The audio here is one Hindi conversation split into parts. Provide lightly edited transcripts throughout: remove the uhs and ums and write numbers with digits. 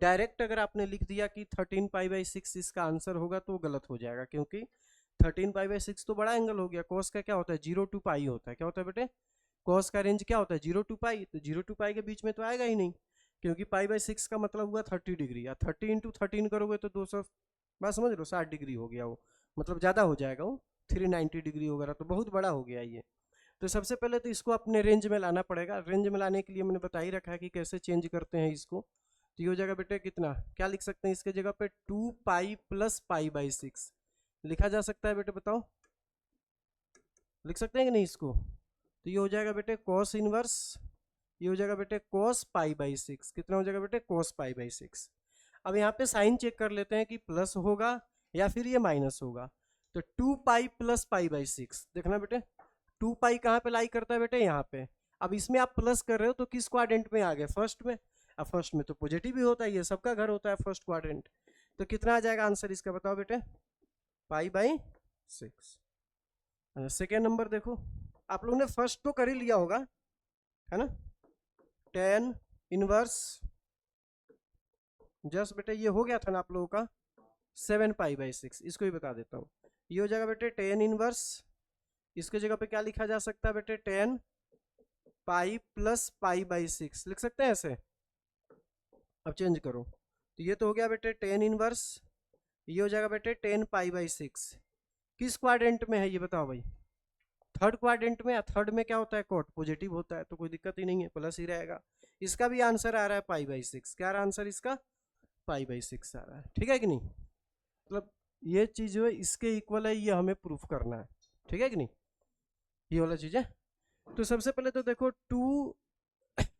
डायरेक्ट अगर आपने लिख दिया कि 13π/6 इसका आंसर होगा तो गलत हो जाएगा, क्योंकि 13π/6 तो बड़ा एंगल हो गया। कॉस का क्या होता है, 0 to पाई होता है। क्या होता है बेटे, कॉस का रेंज क्या होता है, 0 to पाई। तो 0 to पाई के बीच में तो आएगा ही नहीं, क्योंकि π/6 का मतलब हुआ 30 डिग्री। या 30 × 13 करोगे तो 200, बात समझ लो, 60 डिग्री हो गया वो, मतलब ज़्यादा हो जाएगा वो, 390 डिग्री वगैरह, तो बहुत बड़ा हो गया ये। तो सबसे पहले तो इसको अपने रेंज में लाना पड़ेगा। रेंज में लाने के लिए मैंने बता ही रखा है कि कैसे चेंज करते हैं इसको। तो ये हो जाएगा बेटे कितना, क्या लिख सकते हैं इसके जगह पे, 2π + π/6 लिखा जा सकता है बेटे, बताओ लिख सकते हैं कि नहीं इसको। तो ये हो जाएगा बेटे कॉस इनवर्स, ये हो जाएगा बेटे cos π/6। कितना हो जाएगा बेटे, cos π/6। अब यहाँ पे साइन चेक कर लेते हैं कि प्लस होगा या फिर ये माइनस होगा। तो 2π + π/6 देखना बेटे, 2π कहाँ पे लाई करता है बेटे, यहाँ पे। अब इसमें आप प्लस कर रहे हो तो किस क्वाड्रेंट में आ गए, फर्स्ट में। अब फर्स्ट में तो पॉजिटिव ही होता है, ये सबका घर होता है फर्स्ट क्वाड्रेंट। तो कितना आ जाएगा आंसर इसका, बताओ बेटे, π/6। सेकेंड नंबर देखो, आप लोगों ने फर्स्ट तो कर ही लिया होगा, है ना, tan इनवर्स, जस्ट बेटे ये हो गया था ना आप लोगों का 7π/6। इसको ही बता देता हूँ, ये हो जाएगा बेटे tan इनवर्स। इसके जगह पे क्या लिखा जा सकता है बेटे, tan π + π/6 लिख सकते हैं ऐसे। अब चेंज करो, तो ये तो हो गया बेटे tan इनवर्स, ये हो जाएगा बेटे tan π/6। किस क्वाड्रेंट में है ये बताओ भाई, थर्ड क्वाड्रेंट में। या थर्ड में क्या होता है, कॉट पॉजिटिव होता है, तो कोई दिक्कत ही नहीं है, प्लस ही रहेगा। इसका भी आंसर आ रहा है π/6। क्या रहा आंसर इसका, π/6 आ रहा है, ठीक है कि नहीं। मतलब ये चीज जो है इसके इक्वल है, ये हमें प्रूफ करना है, ठीक है कि नहीं, ये वाला चीज है। तो सबसे पहले तो देखो 2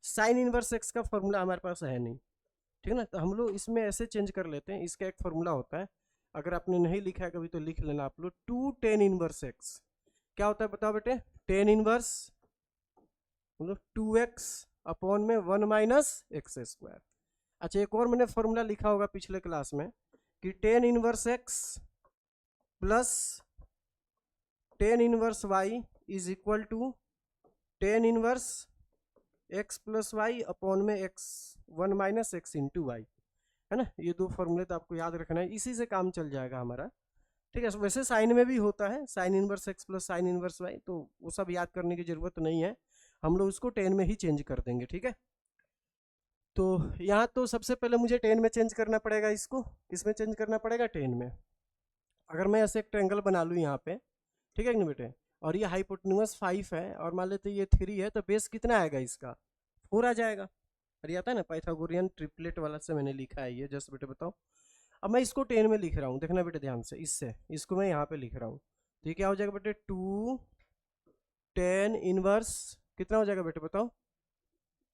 sin इनवर्स x का फॉर्मूला हमारे पास है नहीं, ठीक है ना। तो हम लोग इसमें ऐसे चेंज कर लेते हैं, इसका एक फॉर्मूला होता है, अगर आपने नहीं लिखा है कभी तो लिख लेना आप लोग। 2 tan इनवर्स x क्या होता है बताओ बेटे, tan इनवर्स मतलब 2x/(1 - x²). अच्छा एक और मैंने फॉर्मूला लिखा होगा पिछले क्लास में कि tan inverse x plus tan inverse y is equal to tan inverse x + y/((1 - x)(y), है ना। ये दो फॉर्मूले तो आपको याद रखना है, इसी से काम चल जाएगा हमारा, ठीक है। वैसे साइन में भी होता है sine inverse x + sine inverse y, तो वो सब याद करने की जरूरत नहीं है, हम लोग उसको tan में ही चेंज कर देंगे, ठीक है। तो यहाँ तो सबसे पहले मुझे tan में चेंज करना पड़ेगा, इसको किसमें चेंज करना पड़ेगा, tan में। अगर मैं ऐसे एक ट्रायंगल बना लूँ यहाँ पे, ठीक है कि नहीं बेटे, और ये हाइपोटेन्यूज 5 है और मान लेते ये 3 है, तो बेस कितना आएगा इसका, 4 आ जाएगा। अरे आता है ना पाइथागोरियन ट्रिपलेट वाला से मैंने लिखा है ये, जस्ट बेटे बताओ। अब मैं इसको 10 में लिख रहा हूँ, देखना बेटे ध्यान से, इससे इसको मैं यहाँ पे लिख रहा हूँ। तो ये क्या हो जाएगा बेटे, 2 tan इनवर्स, कितना हो जाएगा बेटे बताओ,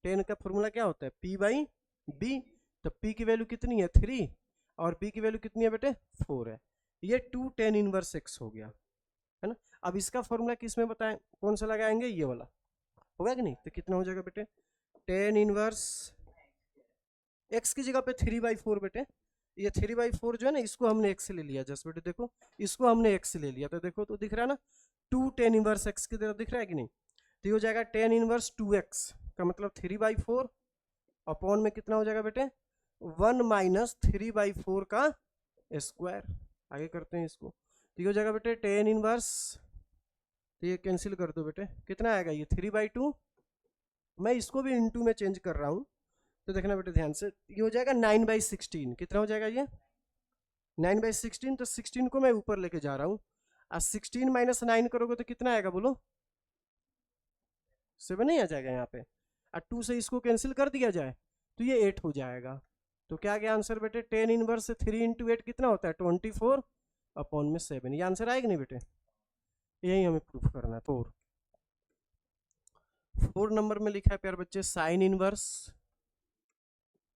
10 का फॉर्मूला क्या होता है, p/b। तो p की वैल्यू कितनी है, 3, और b की वैल्यू कितनी है बेटे, 4 है। ये 2 tan इनवर्स x हो गया, है ना। अब इसका फॉर्मूला किस में बताएं, कौन सा लगाएंगे, ये वाला होगा कि नहीं। तो कितना हो जाएगा बेटे, tan इनवर्स x की जगह पे 3/4 बेटे। ये 3/4 जो है ना, इसको हमने x ले लिया, जस्ट बेटे देखो, इसको हमने x ले लिया, तो देखो तो दिख रहा है ना, 2 tan इनवर्स x की तरफ दिख रहा है कि नहीं। तो ये हो जाएगा tan इनवर्स 2x का मतलब 3/4 अपॉन में कितना हो जाएगा बेटे, 1 - 3/4 का स्क्वायर। आगे करते हैं इसको, तो ये हो जाएगा बेटे tan इनवर्स, तो ये कैंसिल कर दो बेटे, कितना आएगा ये 3/2। मैं इसको भी इंटू में चेंज कर रहा हूँ, तो देखना बेटे ध्यान से, ये हो जाएगा 9/16। कितना हो जाएगा ये 9/16। तो 16 को मैं ऊपर लेके जा रहा हूँ, और 16 - 9 करोगे तो कितना आएगा बोलो, 7 नहीं आ जाएगा यहाँ पे, और 2 से इसको कैंसिल कर दिया जाए तो ये 8 हो जाएगा। तो क्या गया आंसर बेटे, tan इनवर्स 3 × 8 कितना होता है, 24/7। ये आंसर आएगा नहीं बेटे, यही हमें प्रूफ करना है। 4 नंबर में लिखा है प्यार बच्चे, sine inverse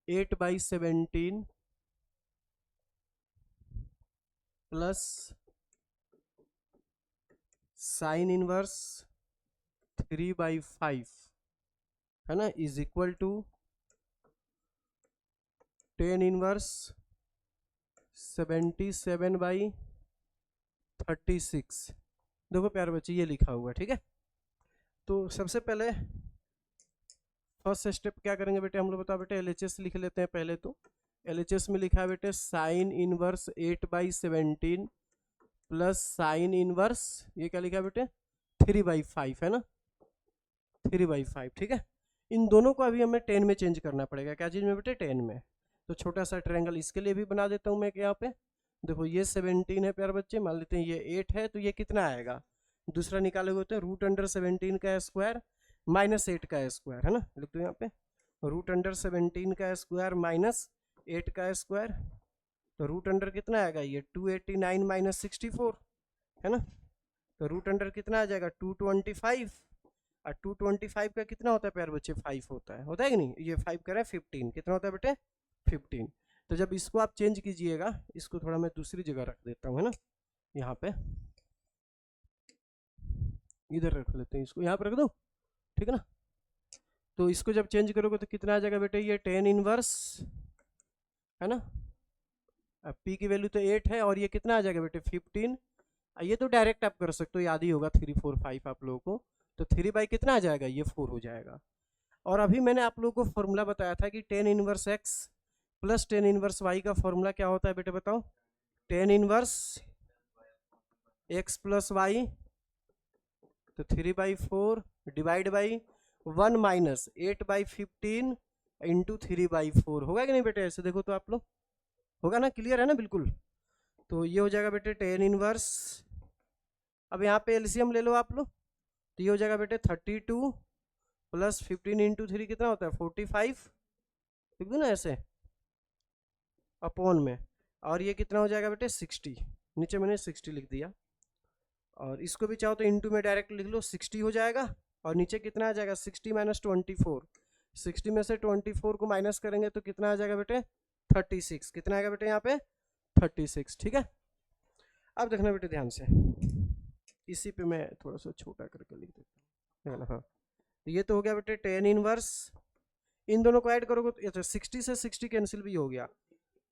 8/17 plus sine inverse 3/5, है ना, is equal to tan inverse 77/36। देखो प्यार बच्चे ये लिखा हुआ, ठीक है। तो सबसे पहले फर्स्ट स्टेप क्या करेंगे बेटे हम लोग, बताओ बेटे LHS लिख लेते हैं पहले तो। LHS में लिखा है बेटे sign inverse 8/17 plus sine inverse, ये क्या लिखा है बेटे 3/5 है ना, 3/5, ठीक है। इन दोनों को अभी हमें 10 में चेंज करना पड़ेगा। क्या चीज में बेटे 10 में। तो छोटा सा ट्रायंगल इसके लिए भी बना देता हूँ मैं यहाँ पे। देखो ये 17 है प्यारे बच्चे, मान लेते हैं ये 8 है, तो ये कितना आएगा, दूसरा निकालोगे तो √17 का स्क्वायर माइनस 8 का स्क्वायर है ना, लिख दो यहाँ पे √17 का स्क्वायर माइनस 8 का स्क्वायर। तो रूट अंडर कितना आएगा, ये 289 माइनस 64 है ना। तो रूट अंडर कितना आ जाएगा 225, और 225 का कितना होता है प्यारे बच्चे 5 होता है कि नहीं, ये 5 करें 15, कितना होता है बेटे 15। तो जब इसको आप चेंज कीजिएगा, इसको थोड़ा मैं दूसरी जगह रख देता हूँ है ना, यहाँ पे इधर रख लेते हैं इसको, यहाँ पे रख दो, ठीक है ना। तो इसको जब चेंज करोगे तो कितना आ जाएगा बेटे, ये 10 इनवर्स है ना। अब p की वैल्यू तो 8 है और ये कितना आ जाएगा बेटे 15। ये तो डायरेक्ट आप कर सकते हो, याद ही होगा 3 4 5 आप लोगों को। तो 3 बाई कितना आ जाएगा, ये 4 हो जाएगा। और अभी मैंने आप लोगों को फॉर्मूला बताया था कि 10 inverse x plus 10 inverse y का फॉर्मूला क्या होता है बेटे बताओ, 10 इनवर्स x प्लस y, तो 3/4 डिवाइड बाई 1 माइनस 8/15 इंटू 3/4 होगा कि नहीं बेटे, ऐसे देखो तो आप लोग, होगा ना, क्लियर है ना बिल्कुल। तो ये हो जाएगा बेटे 10 इनवर्स, अब यहाँ पे एलसीएम ले लो आप लोग, तो ये हो जाएगा बेटे 32 प्लस 15 इंटू 3 कितना होता है 45, लिख दो ना ऐसे अपॉन में, और ये कितना हो जाएगा बेटे 60, नीचे मैंने 60 लिख दिया। और इसको भी चाहो तो इंटू में डायरेक्ट लिख लो, 60 हो जाएगा। और नीचे कितना आ जाएगा 60 माइनस 24, 60 में से 24 को माइनस करेंगे तो कितना आ जाएगा बेटे 36, कितना आएगा बेटे यहाँ पे 36, ठीक है। अब देखना बेटे ध्यान से, इसी पे मैं थोड़ा सा छोटा करके लिख देता हूँ, हाँ। ये तो हो गया बेटे 10 इनवर्स, इन दोनों को ऐड करोगे तो 60 से 60 कैंसिल भी हो गया,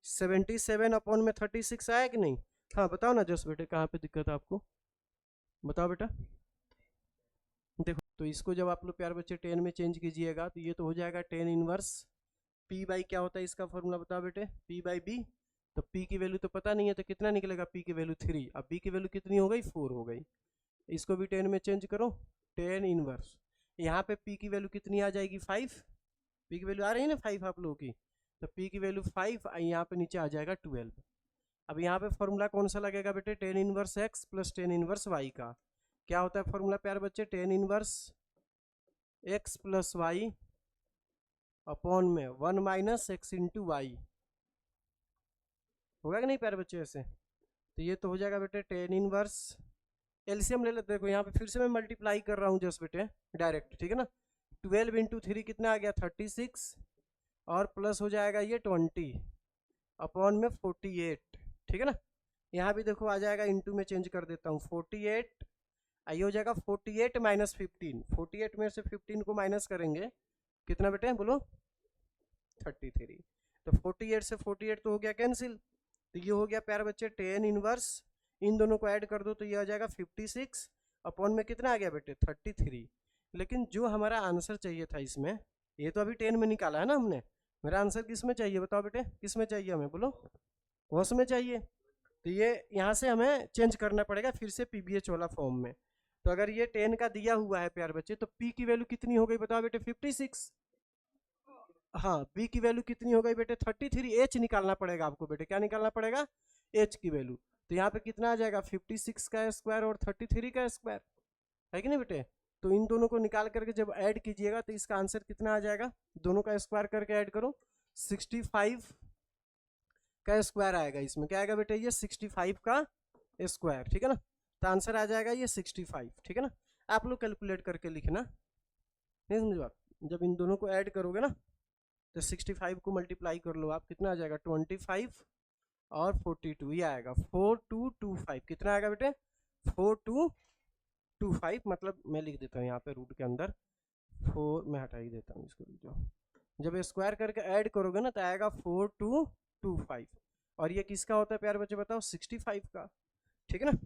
77 अपॉन में 36 आया कि नहीं। हाँ बताओ ना जस बेटे कहाँ पे दिक्कत है आपको, बताओ बेटा। देखो तो इसको जब आप लोग प्यारे बच्चे 10 में चेंज कीजिएगा तो ये तो हो जाएगा 10 इनवर्स p बाई क्या होता है इसका फॉर्मूला बताओ बेटे, p बाई b। तो p की वैल्यू तो पता नहीं है, तो कितना निकलेगा p की वैल्यू 3, अब b की वैल्यू कितनी हो गई 4 हो गई। इसको भी 10 में चेंज करो, 10 इनवर्स, यहाँ पे p की वैल्यू कितनी आ जाएगी 5, p की वैल्यू आ रही है ना 5 आप लोगों की, तो p की वैल्यू 5, यहाँ पे नीचे आ जाएगा 12। अब यहाँ पे फॉर्मूला कौन सा लगेगा बेटे 10 inverse x plus 10 inverse y का, क्या होता है फॉर्मूला प्यारे बच्चे 10 inverse x plus y upon में 1 माइनस x इंटू वाई, होगा कि नहीं प्यारे बच्चे ऐसे। तो ये तो हो जाएगा बेटे 10 इनवर्स, एलसीएम ले लेते, देखो यहाँ पे फिर से मैं मल्टीप्लाई कर रहा हूँ जस्ट बेटे डायरेक्ट, ठीक है ना। 12 इंटू 3 कितना आ गया 36, और प्लस हो जाएगा ये 20 अपॉन में 48, ठीक है ना। यहाँ भी देखो आ जाएगा, इंटू में चेंज कर देता हूँ 48, ये हो जाएगा 48 माइनस 15, 48 में से 15 को माइनस करेंगे कितना बेटे बोलो 33। तो 48 से 48 तो हो गया कैंसिल, तो ये हो गया प्यारे बच्चे 10 इनवर्स, इन दोनों को ऐड कर दो तो ये आ जाएगा 56 अपॉन में कितना आ गया बेटे 33। लेकिन जो हमारा आंसर चाहिए था इसमें, ये तो अभी 10 में निकाला है ना हमने, मेरा आंसर किस में चाहिए बताओ बेटे, किस में चाहिए हमें बोलो, कौन में चाहिए। तो ये यहाँ से हमें चेंज करना पड़ेगा फिर से पीबीएच वाला फॉर्म में। तो अगर ये 10 का दिया हुआ है प्यारे बच्चे, तो p की वैल्यू कितनी हो गई बताओ बेटे 56, हाँ b की वैल्यू कितनी हो गई बेटे 33, h निकालना पड़ेगा आपको बेटे, क्या निकालना पड़ेगा h की वैल्यू। तो यहाँ पे कितना आ जाएगा 56 का स्क्वायर और 33 का स्क्वायर, है कि नहीं बेटे। तो इन दोनों को निकाल करके जब ऐड कीजिएगा तो इसका आंसर कितना आ जाएगा, दोनों का स्क्वायर करके ऐड करो 65 का स्क्वायर आएगा, इसमें क्या आएगा बेटे ये 65 का स्क्वायर, ठीक है ना। तो आंसर आ जाएगा ये 65, ठीक है ना। आप लोग कैलकुलेट करके लिखना, नहीं समझ बात, जब इन दोनों को ऐड करोगे ना तो 65 को मल्टीप्लाई कर लो आप, कितना आ जाएगा 25 और 42, ये आएगा 4225, कितना आएगा बेटे 4225, मतलब मैं लिख देता हूँ यहाँ पे रूट के अंदर 4, मैं हटा ही देता हूँ इसको, जो जब स्क्वायर करके ऐड करोगे ना तो आएगा 4225, और ये किसका होता है प्यारे बच्चे बताओ 65 का, ठीक है ना।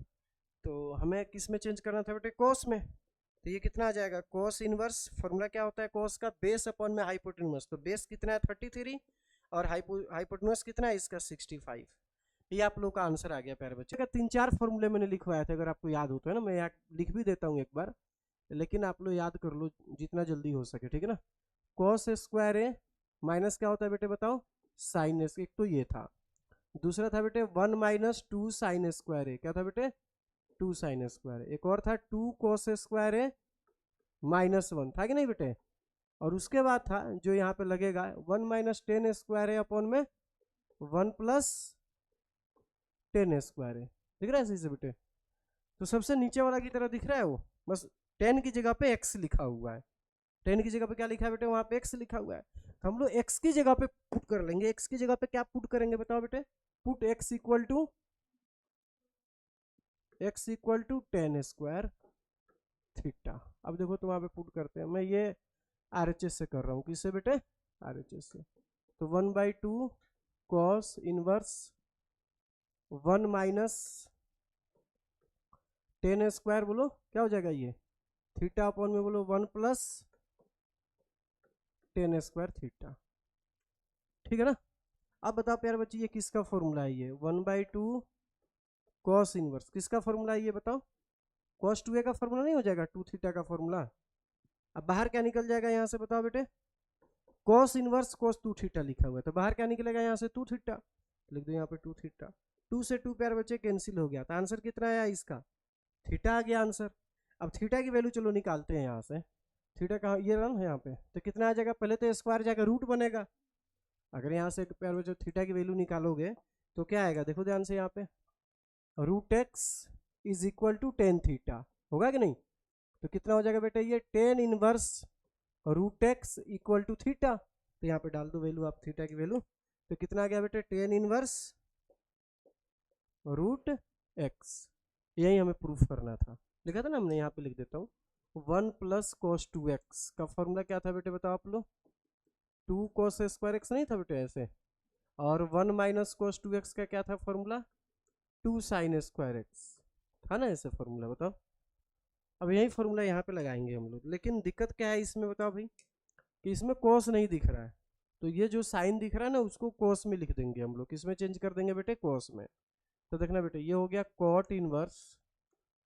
तो हमें किस में चेंज करना था बेटे कोस में, तो ये कितना आ जाएगा कोस इनवर्स, फॉर्मूला क्या होता है कोस का, बेस अपॉन में हाइपोटेन्यूज, तो बेस कितना है 33 और हाइपोटेन्यूज कितना है इसका 65। ये आप लोग का आंसर आ गया प्यारे बच्चे का। 3-4 फॉर्मूले मैंने लिखवाया था, अगर आपको याद हो तो, है ना। मैं यहाँ लिख भी देता हूँ एक बार, लेकिन आप लोग याद कर लो जितना जल्दी हो सके, ठीक है ना। कॉस स्क्वायर ए माइनस क्या होता है बेटे बताओ, साइन एस। एक तो ये था, दूसरा था बेटे 1 माइनस 2 साइन स्क्वायर ए, क्या था बेटे 2 साइन स्क्वायर। एक और था 2 कॉस स्क्वायर ए -1, था कि नहीं बेटे। और उसके बाद था जो यहाँ पे लगेगा 1 माइनस 10 स्क्वायर है अपॉन में 1 प्लस 10 स्क्वायर है। दिख रहा है सही से बेटे। तो सबसे नीचे वाला की तरह दिख रहा है वो, बस 10 की जगह पे x लिखा हुआ है। 10 की जगह पे क्या लिखा है बेटे, वहां पे x लिखा हुआ है। तो हम लोग x की जगह पे पुट कर लेंगे। x की जगह पे क्या पुट करेंगे बताओ बेटे, put x equal to 10 square theta. अब देखो तो वहां पे पुट करते हैं, मैं ये RHS से कर रहा हूँ, किससे बेटे, RHS से। तो 1/2 कॉस इनवर्स 1 माइनस 10 स्क्वायर, बोलो क्या हो जाएगा ये, थीटा अपॉन में बोलो 1 प्लस 10 स्क्वायर थीटा। ठीक है ना। अब बताओ प्यारे बच्चे ये किसका फॉर्मूला है, ये 1/2 कॉस इनवर्स किसका फॉर्मूला है ये बताओ, कॉस 2a का फॉर्मूला नहीं हो जाएगा, 2 थीटा का फॉर्मूला। अब बाहर क्या निकल जाएगा यहाँ से बताओ बेटे, कॉस इनवर्स कॉस 2 थीटा लिखा हुआ है, तो बाहर क्या निकलेगा यहाँ से 2 थीटा, लिख दो यहाँ पे 2 थीटा। 2 से 2 प्यारे बच्चे कैंसिल हो गया, तो आंसर कितना आया इसका, थीटा आ गया आंसर। अब थीटा की वैल्यू चलो निकालते हैं यहाँ से, थीटा कहाँ, ये रन है यहाँ पे, तो कितना आ जाएगा, पहले तो स्क्वायर जाएगा, रूट बनेगा। अगर यहाँ से प्यारे बच्चे थीटा की वैल्यू निकालोगे तो क्या आएगा, देखो ध्यान से यहाँ पे, root x is equal to 10 theta, होगा कि नहीं। तो कितना हो जाएगा बेटे ये 10 inverse root x equal to theta. तो यहाँ पे डाल दो वैल्यू आप थीटा की वैल्यू, तो कितना आ गया बेटे 10 इनवर्स रूट एक्स। यही हमें प्रूफ करना था, लिखा था ना हमने, यहाँ पे लिख देता हूँ 1 प्लस कॉस 2x का फॉर्मूला क्या था बेटे बताओ आप लोग, 2 कॉस स्क्वायर एक्स नहीं था बेटे ऐसे, और 1 माइनस कॉस 2x का क्या था फॉर्मूला, 2 साइन स्क्वायर एक्स, था ना ऐसे फॉर्मूला बताओ। अब यही फॉर्मूला यहाँ पे लगाएंगे हम लोग, लेकिन दिक्कत क्या है इसमें बताओ भाई, कि इसमें कॉस नहीं दिख रहा है, तो ये जो साइन दिख रहा है ना उसको कॉस में लिख देंगे हम लोग, किसमें चेंज कर देंगे बेटे, कॉस में। तो देखना बेटे ये हो गया cot inverse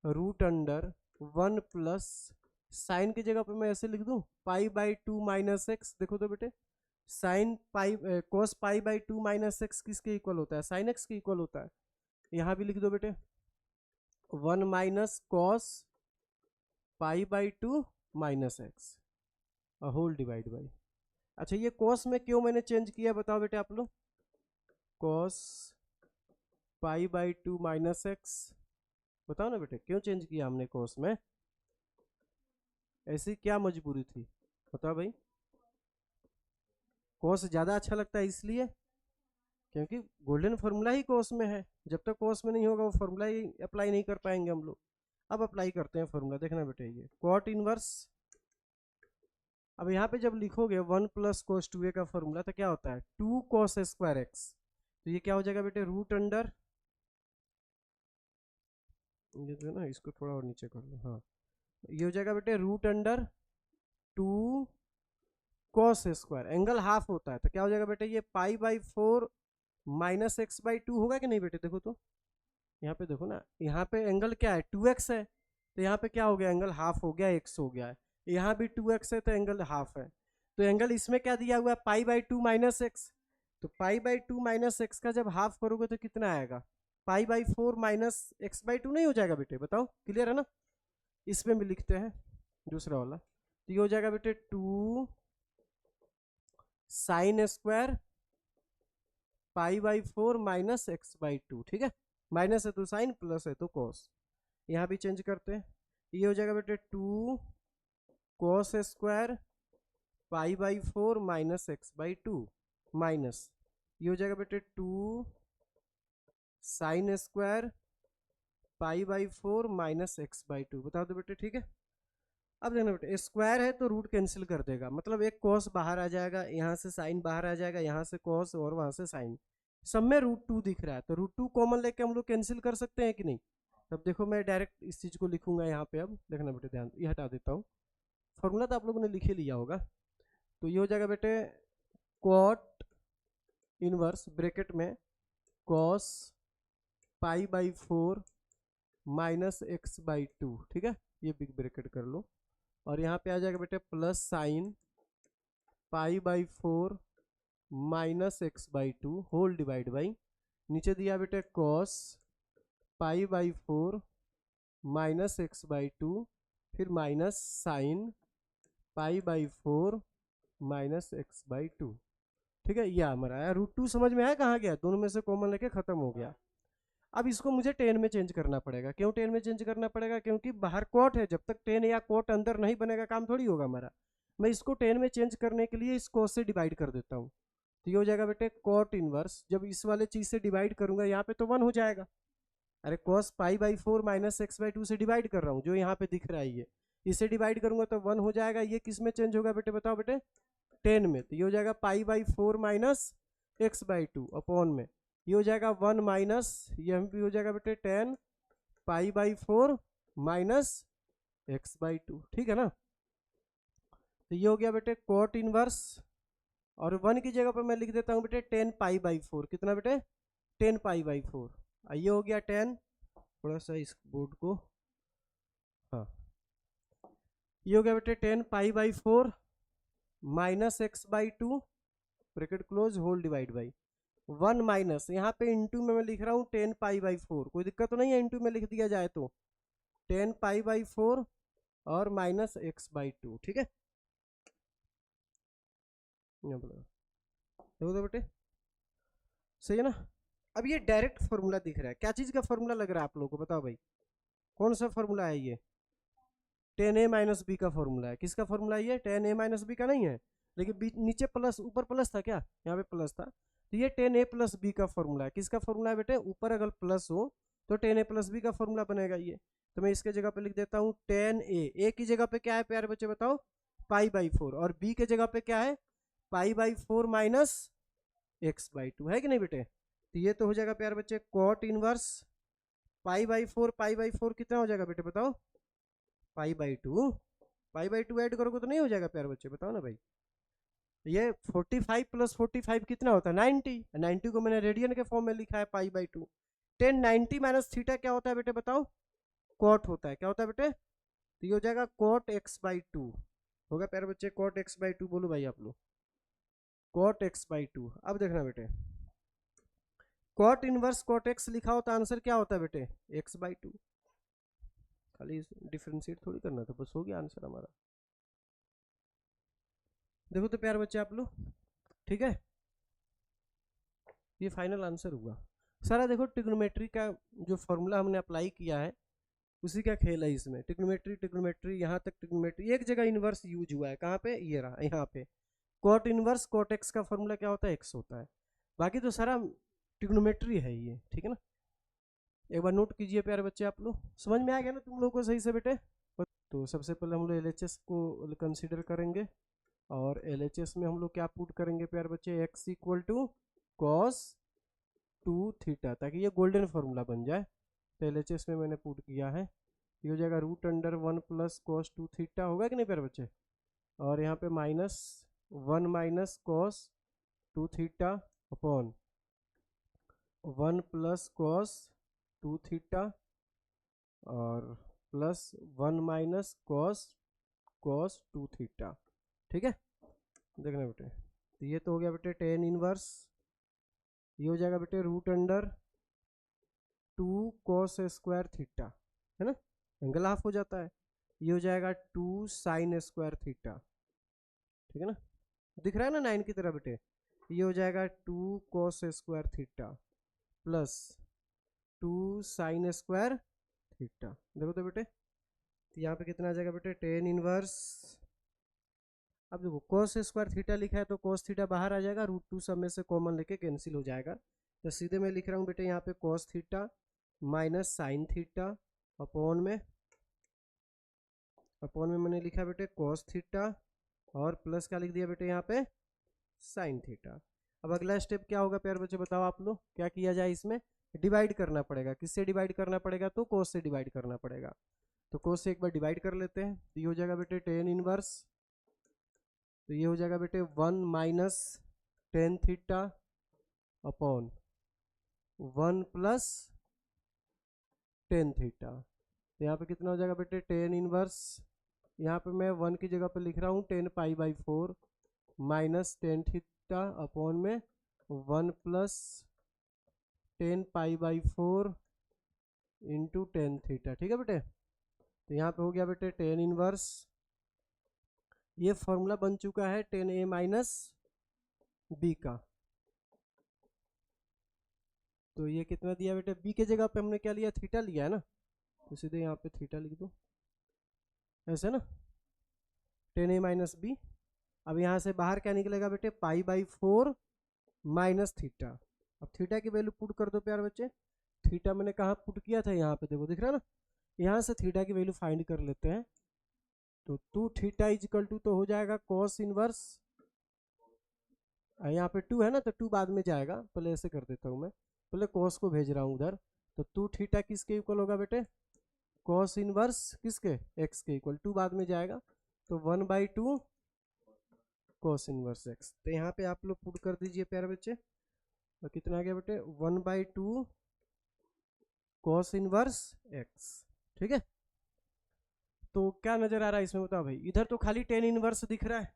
root under 1 plus sine की जगह पे मैं ऐसे लिख दूं π/2 माइनस एक्स। देखो तो बेटे sine pi cos π/2 minus X किसके इक्वल होता है, साइन एक्स के इक्वल होता है। यहाँ भी लिख दो बेटे 1 minus cos π/2 minus X whole divide by. अच्छा ये कॉस में क्यों मैंने चेंज किया बताओ बेटे आप लोग, कॉस π/2 माइनस एक्स, बताओ ना बेटे क्यों चेंज किया हमने कॉस में, ऐसी क्या मजबूरी थी बताओ भाई। कॉस ज्यादा अच्छा लगता है इसलिए, क्योंकि गोल्डन फॉर्मूला ही कॉस में है, जब तक कॉस में नहीं होगा वो फॉर्मूला ही अप्लाई नहीं कर पाएंगे हम लोग। अब अप्लाई करते हैं फॉर्मूला, देखना बेटे ये कॉट इनवर्स, अब यहाँ पे जब लिखोगे 1 प्लस कॉस 2a का फॉर्मूला तो क्या होता है 2 कॉस स्क्वायर एक्स, तो ये क्या हो जाएगा बेटे रूट अंडर, ये जो है ना इसको थोड़ा और नीचे कर लो, हाँ ये हो जाएगा बेटे root under 2 cos square, angle half होता है तो क्या हो जाएगा बेटे ये π/4 माइनस x/2 होगा कि नहीं बेटे। देखो तो यहाँ पे देखो ना, यहाँ पे एंगल क्या है 2x है, तो यहाँ पे क्या हो गया एंगल हाफ हो गया, x हो गया है, यहाँ भी 2x है तो एंगल हाफ है, तो एंगल इसमें क्या दिया हुआ है π/2 माइनस एक्स, तो π/2 माइनस एक्स का जब हाफ करोगे तो कितना आएगा π/4 माइनस x/2 नहीं हो जाएगा बेटे, बताओ क्लियर है ना। इसमें भी लिखते हैं दूसरा वाला, तो ये हो जाएगा बेटे 2 साइन स्क्वायर π/4 माइनस x/2, ठीक है, माइनस है तो साइन, प्लस है तो कॉस, यहाँ भी चेंज करते हैं, ये हो जाएगा बेटे 2 cos square π/4 minus x/2 minus, ये हो जाएगा बेटे 2 साइन स्क्वायर π/4 माइनस x/2, बता दो बेटे ठीक है। अब देखना बेटे स्क्वायर है तो रूट कैंसिल कर देगा, मतलब एक कॉस बाहर आ जाएगा, यहाँ से साइन बाहर आ जाएगा, यहाँ से कॉस और वहां से साइन, सब में √2 दिख रहा है, तो √2 कॉमन लेके हम लोग कैंसिल कर सकते हैं कि नहीं। तब देखो मैं डायरेक्ट इस चीज को लिखूंगा यहाँ पे, अब देखना बेटे ध्यान, ये हटा देता हूँ, फॉर्मूला तो आप लोगों ने लिख ही लिया होगा। तो ये हो जाएगा बेटे कॉट इनवर्स ब्रैकेट में cos pi by 4 minus x by 2, ठीक है, ये बिग ब्रैकेट कर लो। और यहाँ पे आ जाएगा बेटे plus sine pi by 4 minus x by 2 whole divide by, नीचे दिया बेटे cos pi by 4 minus x by 2, फिर minus sine pi by 4 minus x by 2, ठीक है। यह हमारा आया। √2 समझ में आया कहाँ गया, दोनों में से कॉमन लेके खत्म हो गया। अब इसको मुझे टेन में चेंज करना पड़ेगा। क्यों टेन में चेंज करना पड़ेगा, क्योंकि बाहर कॉट है, जब तक टेन या कॉट अंदर नहीं बनेगा काम थोड़ी होगा हमारा। मैं इसको टेन में चेंज करने के लिए इस कॉस से डिवाइड कर देता हूँ, तो ये हो जाएगा बेटे कॉट इनवर्स। जब इस वाले चीज से डिवाइड करूंगा यहाँ पे तो 1 हो जाएगा। अरे cos pi by 4 minus x by 2 से डिवाइड कर रहा हूँ, जो यहाँ पे दिख रहा है ये, इसे डिवाइड करूंगा तो 1 हो जाएगा। ये किस में चेंज होगा बेटे, बताओ बेटे, 10 में। तो ये हो जाएगा पाई by 4 minus x by 2 upon में, ये हो जाएगा 1 माइनस, ये भी हो जाएगा बेटे 10 pi by 4 minus x by 2, ठीक है ना। तो ये हो गया बेटे कॉट इनवर्स, और 1 की जगह पर मैं लिख देता हूँ बेटे 10 पाई बाई 4, कितना बेटे 10 पाई बाई 4, ये हो गया 10, थोड़ा सा इस बोर्ड को, हाँ, ये हो गया बेटे 10 pi by 4 minus x by 2 bracket close whole divide by 1 minus, यहाँ पे इंटू में मैं लिख रहा हूँ 10 पाई बाई 4, कोई दिक्कत तो नहीं है इंटू में लिख दिया जाए तो, 10 पाई बाई 4 और माइनस एक्स बाई 2, ठीक है। देखो तो बेटे सही है ना। अब ये डायरेक्ट फॉर्मूला दिख रहा है, क्या चीज का फॉर्मूला लग रहा है आप लोगों को, बताओ भाई कौन सा फॉर्मूला है ये, 10a माइनस बी का फॉर्मूला है। किसका फॉर्मूला है ये, 10a माइनस बी का नहीं है, लेकिन नीचे प्लस, ऊपर प्लस था क्या, यहाँ पे प्लस था, तो ये 10a प्लस बी का फॉर्मूला है। किसका फॉर्मूला है बेटे, ऊपर अगर प्लस हो तो 10a प्लस बी का फॉर्मूला बनेगा ये। तो मैं इसके जगह पे लिख देता हूँ 10a, ए की जगह पे क्या है प्यारे बच्चे बताओ, पाई बाई 4, और बी के जगह पे क्या है, पाई बाई 4 माइनस एक्स बाई 2, है कि नहीं बेटे। तो ये तो हो जाएगा प्यारे बच्चे cot inverse pi by 4, pi by 4 कितना हो जाएगा बेटे बताओ, pi by 2, pi by 2 add करोगे तो नहीं हो जाएगा प्यारे बच्चे, बताओ ना भाई। ये 45 प्लस 45 कितना होता है 90, 90 को मैंने रेडियन के फॉर्म में लिखा है पाई बाई 2। 10 90 माइनस थीटा क्या होता है बेटे बताओ, कॉट होता है, क्या होता है बेटे, तो ये हो जाएगा कॉट एक्स बाई 2, होगा प्यारे बच्चे कॉट एक्स बाई 2, बोलो भाई आप लोग, कॉट एक्स बाई 2। अब देखना बेटे कॉट इनवर्स कॉट एक्स लिखा हो तो आंसर क्या होता है बेटे, एक्स बाई 2, खाली डिफरेंशिएट थोड़ी करना था, बस हो गया आंसर हमारा। देखो तो प्यारे बच्चे आप लोग, ठीक है, ये फाइनल आंसर हुआ सारा। देखो ट्रिग्नोमेट्री का जो फॉर्मूला हमने अप्लाई किया है उसी का खेल है इसमें, ट्रिग्नोमेट्री ट्रिग्नोमेट्री यहाँ तक ट्रिग्नोमेट्री, एक जगह इनवर्स यूज हुआ है, कहाँ पे, ये रहा यहाँ पे, कॉट इनवर्स कॉट एक्स का फॉर्मूला क्या होता है, एक्स होता है, बाकी तो सारा ट्रिग्नोमेट्री है ये, ठीक है ना। एक बार नोट कीजिए प्यारे बच्चे आप लोग, समझ में आ गया ना तुम लोगों को सही से बेटे। तो सबसे पहले हम लोग LHS को कंसिडर करेंगे, और LHS में हम लोग क्या पुट करेंगे प्यारे बच्चे, x equal to cos 2 theta, ताकि ये गोल्डन फॉर्मूला बन जाए। तो LHS में मैंने पुट किया है, ये हो जाएगा √1 प्लस कॉस 2 थीटा, होगा कि नहीं प्यारे बच्चे, और यहाँ पे minus 1 minus cos 2 theta upon 1 plus cos 2 theta और प्लस 1 माइनस कॉस 2 थीटा, ठीक है। देखना बेटे, तो ये तो हो गया बेटे 10 इनवर्स, ये हो जाएगा बेटे √2 कॉस स्क्वायर थीटा, है ना, एंगल हाफ हो जाता है, ये हो जाएगा 2 साइन स्क्वायर थीटा, ठीक है ना, दिख रहा है ना 9 की तरह बेटे, ये हो जाएगा 2 cos square theta plus 2 sine square theta. देखो तो बेटे, तो यहाँ पे कितना आ जाएगा बेटे 10 इनवर्स, अब देखो cos स्क्वायर थीटा लिखा है तो cos थीटा बाहर आ जाएगा, √2 सब में से कॉमन लेके कैंसिल हो जाएगा, तो सीधे मैं लिख रहा हूँ बेटे यहाँ पे cos theta minus sine theta upon में मैंने लिखा बेटे cos थीटा और प्लस क्या लिख दिया बेटे यहाँ पे साइन थीटा। अब अगला स्टेप क्या होगा प्यारे बच्चे बताओ आप लोग, क्या किया जाए, इसमें डिवाइड करना पड़ेगा, किससे डिवाइड करना पड़ेगा, तो cos से डिवाइड करना पड़ेगा, तो cos से एक बार डिवाइड कर लेते हैं, तो ये हो जाएगा बेटे 10 इनवर्स, तो ये हो जाएगा बेटे 1 minus 10 theta upon 1 plus tan theta. तो यहाँ पे कितना हो जाएगा बेटे, टेन इनवर्स, यहाँ पे मैं 1 की जगह पे लिख रहा हूँ 10π/4 माइनस टेन थीटा अपॉन में 1 प्लस 10π/4 इंटू टेन थीटा। ठीक है बेटे, तो यहाँ पे हो गया बेटे टेन इनवर्स, ये फॉर्मूला बन चुका है 10a माइनस बी का। तो ये कितना दिया बेटे, बी के जगह पे हमने क्या लिया, थीटा लिया है ना, तो सीधे यहाँ पे थीटा लिख दो ऐसे ना, 10a माइनस बी। अब यहाँ से बाहर क्या निकलेगा बेटे, π/4 माइनस थीटा। अब थीटा की वैल्यू पुट कर दो प्यार बच्चे, थीटा मैंने कहाँ पुट किया था, यहाँ पे देखो दिख रहा है ना, यहाँ से थीटा की वैल्यू फाइंड कर लेते हैं। तो 2 थीटा इजिकल टू तो हो जाएगा कॉस इनवर्स, यहाँ पे 2 है ना, तो 2 बाद में जाएगा, पहले ऐसे कर देता हूँ मैं, पहले कॉस को भेज रहा हूँ उधर। तो 2 थीटा किसके इक्वल होगा बेटे, कॉस इनवर्स किसके, एक्स के इक्वल, 2 बाद में जाएगा, तो 1/2 कॉस इनवर्स एक्स। तो यहाँ पे आप लोग पुट कर दीजिए प्यारे बच्चे, तो कितना आ गया बेटे, 1/2 कॉस इनवर्स एक्स। ठीक है, तो क्या नजर आ रहा है इसमें बताओ भाई, इधर तो खाली टेन इनवर्स दिख रहा है,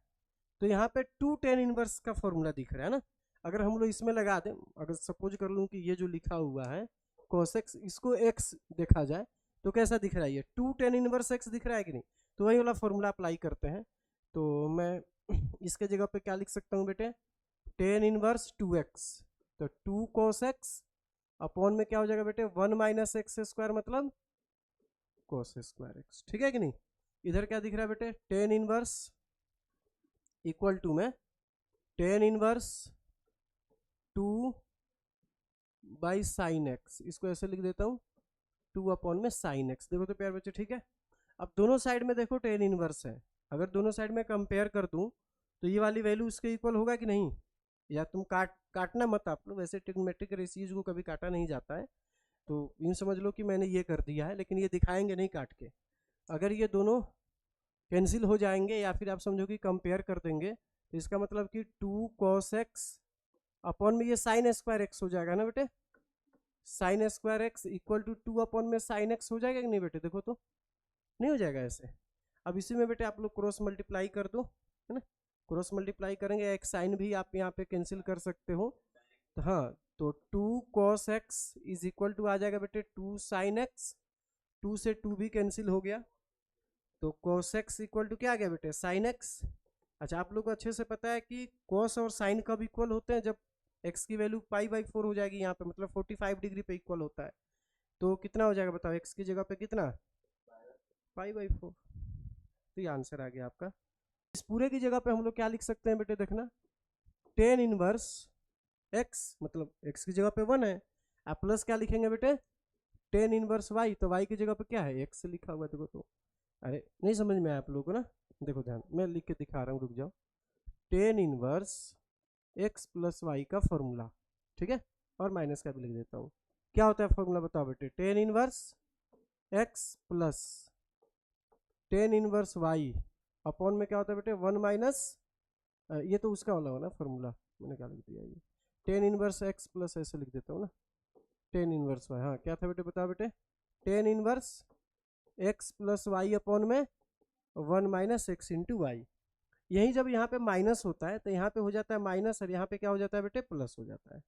तो यहाँ पे 2 टेन इनवर्स का फॉर्मूला दिख रहा है ना। अगर हम लोग इसमें लगा दें, अगर सपोज कर लूँ कि ये जो लिखा हुआ है cos x, इसको x देखा जाए तो कैसा दिख रहा है, ये 2 टेन इनवर्स x दिख रहा है कि नहीं, तो वही वाला फॉर्मूला अप्लाई करते हैं। तो मैं इसके जगह पे क्या लिख सकता हूँ बेटे, टेन इनवर्स 2x, तो 2 cos x अपॉन में क्या हो जाएगा बेटे, 1 माइनस एक्स स्क्वायर मतलब cos स्क्वायर x। ठीक है कि नहीं, इधर क्या दिख रहा है बेटे, टेन इनवर्स इक्वल टू में tan inverse 2 by sine x, इसको ऐसे लिख देता हूँ 2 अपॉन में साइन एक्स। देखो तो प्यार बच्चे ठीक है, अब दोनों साइड में देखो टेन इनवर्स है, अगर दोनों साइड में कंपेयर कर दूं तो ये वाली वैल्यू इसके इक्वल होगा कि नहीं, या तुम काटना मत आप लोग, वैसे ट्रिग्नोमेट्रिक रेशियोज को कभी काटा नहीं जाता है, तो यूँ समझ लो कि मैंने ये कर दिया है, लेकिन ये दिखाएंगे नहीं काट के। अगर ये दोनों कैंसिल हो जाएंगे या फिर आप समझो कि कंपेयर कर देंगे, तो इसका मतलब कि 2 cos x अपॉन में ये साइन स्क्वायर एक्स हो जाएगा ना बेटे, sine square x equal to 2 upon में साइन एक्स हो जाएगा कि नहीं बेटे, देखो तो नहीं हो जाएगा ऐसे। अब इसी में बेटे आप लोग क्रॉस मल्टीप्लाई कर दो, है ना, क्रॉस मल्टीप्लाई करेंगे, एक साइन भी आप यहाँ पे कैंसिल कर सकते हो, तो हाँ, तो 2 cos x is equal to आ जाएगा बेटे 2 sin x, 2 से 2 भी कैंसिल हो गया, तो cos x इक्वल टू क्या आ गया बेटे, sin x। अच्छा, आप लोग को अच्छे से पता है कि cos और sin कब इक्वल होते हैं, जब x की वैल्यू π/4 हो जाएगी यहाँ पे, मतलब 45 डिग्री पे इक्वल होता है। तो कितना हो जाएगा बताओ, x की जगह पे कितना, π/4। तो ये आंसर आ गया आपका। इस पूरे की जगह पे हम लोग क्या लिख सकते हैं बेटे, देखना, टेन इनवर्स x, मतलब x की जगह पे 1 है, आप प्लस क्या लिखेंगे बेटे, टेन इनवर्स y, तो y की जगह पे क्या है, x लिखा हुआ है, देखो तो, अरे नहीं समझ में आया आप लोगों को ना, देखो ध्यान, मैं लिख के दिखा रहा हूँ, रुक जाओ, tan inverse x plus y का फॉर्मूला, ठीक है, और माइनस का भी लिख देता हूँ, क्या होता है फॉर्मूला बताओ बेटे, tan inverse x plus tan inverse y upon में क्या होता है बेटे, 1 माइनस, ये तो उसका वाला हो ना फॉर्मूला, मैंने क्या लिख दिया, ये टेन इनवर्स x प्लस ऐसे लिख देता हूँ ना, टेन इनवर्स y, हाँ क्या था बेटे बताओ बेटे, tan inverse x plus y upon में 1 माइनस एक्स इंटू वाई। यही जब यहाँ पे माइनस होता है तो यहाँ पे हो जाता है माइनस, और यहाँ पे क्या हो जाता है बेटे, प्लस हो जाता है।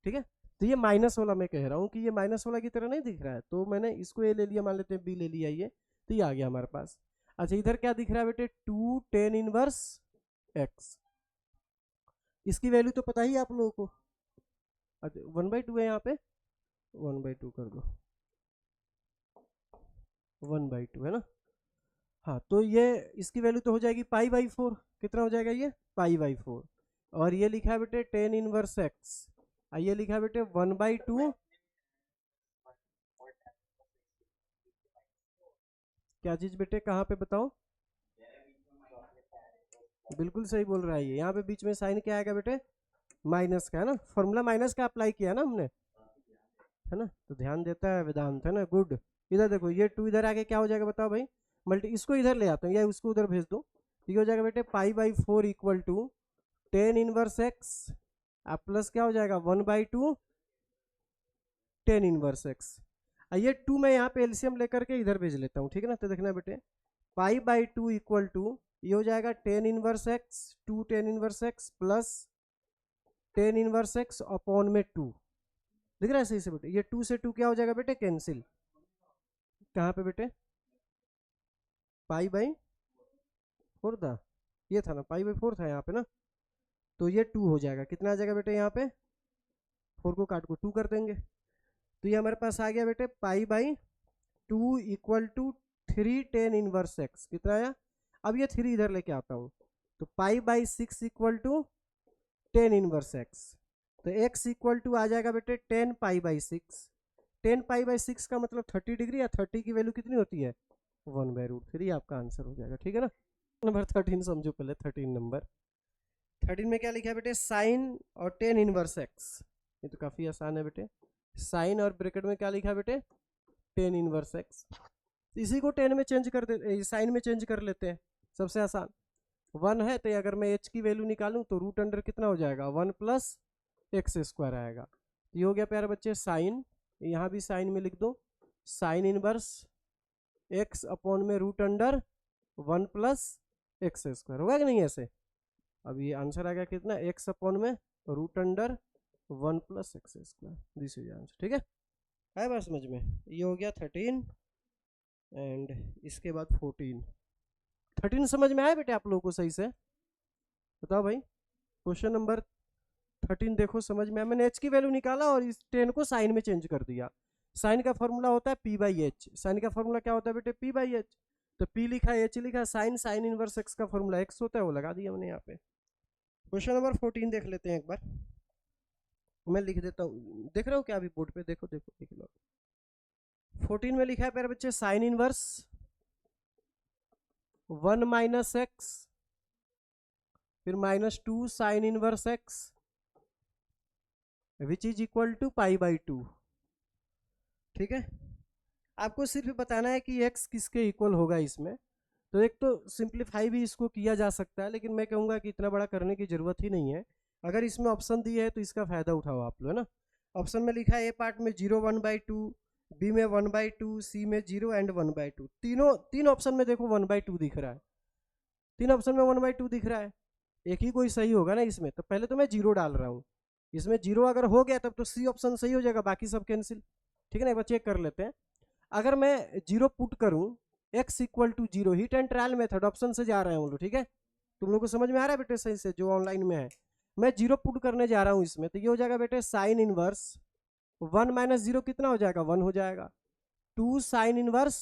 ठीक है, तो ये माइनस वाला मैं कह रहा हूँ कि ये माइनस वाला की तरह नहीं दिख रहा है, तो मैंने इसको ए ले लिया, मान लेते हैं बी ले लिया, ये तो ये आ गया हमारे पास। अच्छा, इधर क्या दिख रहा है बेटे, 2 टेन इनवर्स एक्स, इसकी वैल्यू तो पता ही आप लोगों को, अच्छा 1/2 है, यहाँ पे 1/2 कर दो, 1/2 है ना, हाँ, तो ये इसकी वैल्यू तो हो जाएगी π/4, कितना हो जाएगा ये, π/4, और ये लिखा है बेटे टेन इनवर्स एक्स, ये लिखा है बेटे 1/2, क्या चीज बेटे, कहाँ पे बताओ, बिल्कुल सही बोल रहा है ये, यहाँ पे बीच में साइन क्या आएगा बेटे, माइनस का, है ना, फॉर्मूला माइनस का अप्लाई किया ना हमने, है ना, तो ध्यान देता है वेदांत, है ना, गुड। इधर देखो, ये 2 इधर आके क्या हो जाएगा बताओ भाई, मल्टी, इसको इधर ले आता हूँ या उसको उधर भेज दो, ये हो जाएगा बेटे π/4 equal to tan inverse X, अब प्लस क्या हो जाएगा 1/2 टेन इनवर्स एक्स। ये 2 मैं यहाँ पे एलसीएम लेकर के इधर भेज लेता हूँ, ठीक है ना। तो देखना बेटे पाई/2 इक्वल टू ये हो जाएगा ten inverse x, 2 ten inverse x plus ten inverse x upon में 2। दिख रहा है सही से बेटे? ये 2 से 2 क्या हो जाएगा बेटे? कैंसिल। कहाँ पे बेटे? पाई/4 था, ये था ना, पाई/4 था यहाँ पे ना। तो ये 2 हो जाएगा, कितना आ जाएगा बेटे? यहाँ पे 4 को काट को 2 कर देंगे, तो ये हमारे पास आ गया बेटे पाई/2 equal to 3 tan inverse X. कितना आया? अब ये 3 इधर लेके आता हूँ, तो पाई/6 इक्वल टू 10 इनवर्स एक्स। तो x इक्वल टू आ जाएगा बेटे 10 पाई/6। 10 पाई/6 का मतलब 30 डिग्री, या 30 की वैल्यू कितनी होती है? 1/√3 आपका आंसर हो जाएगा, ठीक है ना। नंबर 13 समझो पहले। 13 नंबर 13 में क्या लिखा है बेटे? साइन और 10 इनवर्स एक्स। ये तो काफी आसान है बेटे। साइन और ब्रैकेट में क्या लिखा है बेटे? 10 इनवर्स एक्स। इसी को 10 में चेंज कर दे, साइन में चेंज कर लेते हैं, सबसे आसान। 1 है तो अगर मैं h की वैल्यू निकालूं तो रूट अंडर कितना हो जाएगा? 1 प्लस एक्स स्क्वायर आएगा। ये हो गया प्यारे बच्चे साइन, यहाँ भी साइन में लिख दो, साइन इनवर्स एक्स अपॉन में root under 1 plus x square. होगा कि नहीं ऐसे? अब ये आंसर आ गया कितना? एक्स अपॉन में root under 1 plus x square. This is answer, ठीक है बात समझ में? ये हो गया 13 एंड इसके बाद 14। 13 समझ में आया बेटे आप लोगों को सही से? बताओ भाई। क्वेश्चन नंबर 13 देखो समझ में आया। मैंने h की वैल्यू निकाला और इस 10 को साइन में चेंज कर दिया। साइन का फॉर्मूला होता है p/h। साइन का फॉर्मूला क्या होता है बेटे? p/h। तो p लिखा है, h लिखा है, साइन साइन इनवर्स x का फॉर्मूला x होता है, वो लगा दिया मैंने यहाँ पे। क्वेश्चन नंबर 14 देख लेते हैं एक बार, मैं लिख देता हूँ। देख रहे हो क्या अभी बोर्ड पे? देखो देखो देख लो। 14 में लिखा है प्यारे बच्चे साइन इनवर्स 1 माइनस एक्स, फिर -2 sine inverse X which is equal to पाई/2। ठीक है, आपको सिर्फ बताना है कि x किसके इक्वल होगा इसमें। तो एक तो सिंप्लीफाई भी इसको किया जा सकता है, लेकिन मैं कहूँगा कि इतना बड़ा करने की जरूरत ही नहीं है। अगर इसमें ऑप्शन दिए है तो इसका फायदा उठाओ आप लोग, है ना। ऑप्शन में लिखा है ए पार्ट में 0 1/2, बी में 1/2, सी में 0 एंड 1/2। तीन ऑप्शन में देखो 1/2 दिख रहा है, तीन ऑप्शन में 1/2 दिख रहा है। एक ही कोई सही होगा ना इसमें, तो पहले तो मैं 0 डाल रहा हूँ। इसमें 0 अगर हो गया तब तो सी ऑप्शन सही हो जाएगा, बाकी सब कैंसिल। ठीक है ना, एक बार चेक कर लेते हैं। अगर मैं 0 पुट करूँ x equal to 0, hit and trial method option से जा रहे हैं हम लोग। ठीक है, तुम लोग को समझ में आ रहा है बेटे सही से? जो ऑनलाइन में है, मैं 0 पुट करने जा रहा हूँ इसमें, तो ये हो जाएगा बेटे साइन इनवर्स 1 माइनस 0 कितना हो जाएगा? 1 हो जाएगा। 2 साइन इनवर्स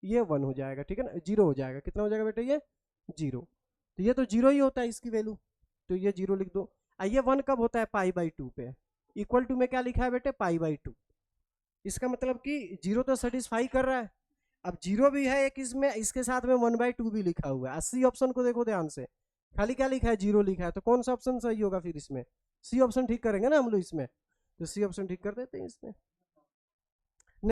ये 1 हो जाएगा, ठीक है ना, 0 हो जाएगा। कितना हो जाएगा बेटे? ये 0। तो ये तो 0 ही होता है इसकी वैल्यू, तो ये 0 लिख दो। ये 1 कब होता है? पाई/2 पे। इक्वल टू में क्या लिखा है बेटे? पाई/2। इसका मतलब कि 0 तो सेटिस्फाई कर रहा है। अब 0 भी है एक इसमें, इसके साथ में 1/2 भी लिखा हुआ है। सी ऑप्शन को देखो ध्यान से, खाली क्या लिखा है? 0 लिखा है। तो कौन सा ऑप्शन सही होगा फिर इसमें? सी ऑप्शन ठीक करेंगे ना हम लोग इसमें, तो सी ऑप्शन ठीक कर देते हैं इसमें।